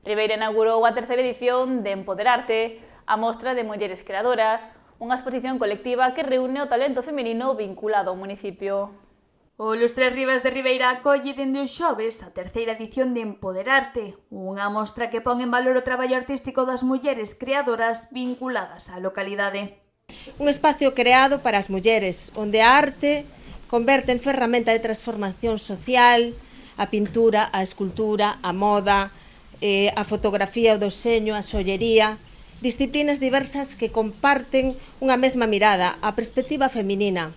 Ribeira inaugurou a terceira edición de Empoderarte, a mostra de mulleres creadoras, unha exposición colectiva que reúne o talento feminino vinculado ao municipio. O Lustres Rivas de Ribeira acolle dende o xoves a terceira edición de Empoderarte, unha mostra que pon en valor o traballo artístico das mulleres creadoras vinculadas á localidade. Un espacio creado para as mulleres, onde a arte converte en ferramenta de transformación social a pintura, a escultura, a moda, a fotografía, o deseño, a xollería, disciplinas diversas que comparten unha mesma mirada, a perspectiva feminina,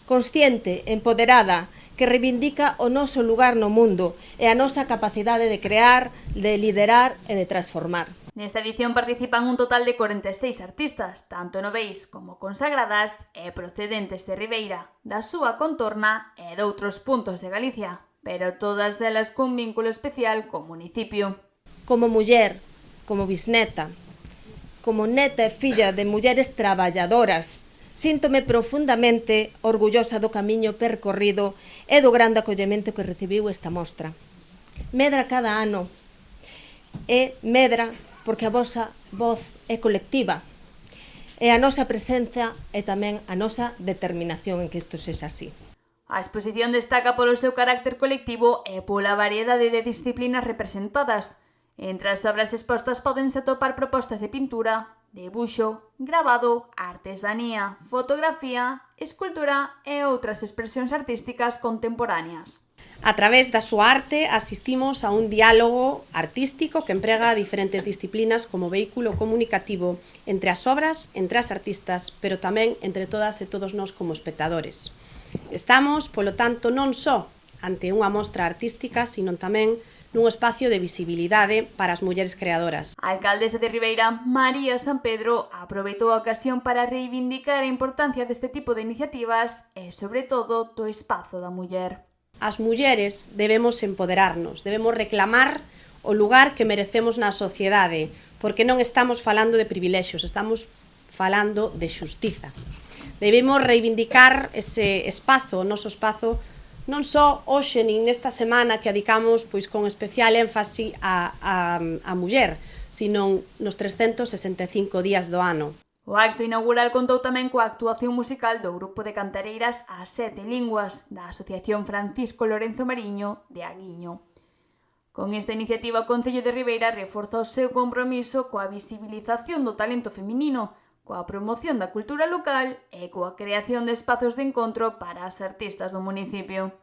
consciente, empoderada, que reivindica o noso lugar no mundo e a nosa capacidade de crear, de liderar e de transformar. Nesta edición participan un total de 46 artistas, tanto noveis como consagradas e procedentes de Ribeira, da súa contorna e doutros puntos de Galicia, pero todas elas cun vínculo especial co municipio. Como muller, como bisneta, como neta e filla de mulleres traballadoras, síntome profundamente orgullosa do camiño percorrido e do grande acollemento que recibiu esta mostra. Medra cada ano, e medra porque a vosa voz é colectiva, e a nosa presenza e tamén a nosa determinación en que isto sexa así. A exposición destaca polo seu carácter colectivo e pola variedade de disciplinas representadas. Entre as obras expostas pódense atopar propostas de pintura, debuxo, gravado, artesanía, fotografía, escultura e outras expresións artísticas contemporáneas. A través da súa arte asistimos a un diálogo artístico que emprega diferentes disciplinas como vehículo comunicativo entre as obras, entre as artistas, pero tamén entre todas e todos nós como espectadores. Estamos, polo tanto, non só ante unha mostra artística, sino tamén nun espacio de visibilidade para as mulleres creadoras. A alcaldesa de Ribeira, María San Pedro, aproveitou a ocasión para reivindicar a importancia deste tipo de iniciativas e, sobre todo, do espazo da muller. As mulleres debemos empoderarnos, debemos reclamar o lugar que merecemos na sociedade, porque non estamos falando de privilexios, estamos falando de xustiza. Debemos reivindicar ese espazo, o noso espazo, non só hoxe nin nesta semana que adicamos pois con especial énfase a muller, sino nos 365 días do ano. O acto inaugural contou tamén coa actuación musical do grupo de cantareiras As Sete Linguas, da Asociación Francisco Lorenzo Mariño de Aguiño. Con esta iniciativa, o Concello de Ribeira reforza o seu compromiso coa visibilización do talento feminino, coa promoción da cultura local e coa creación de espazos de encontro para as artistas do municipio.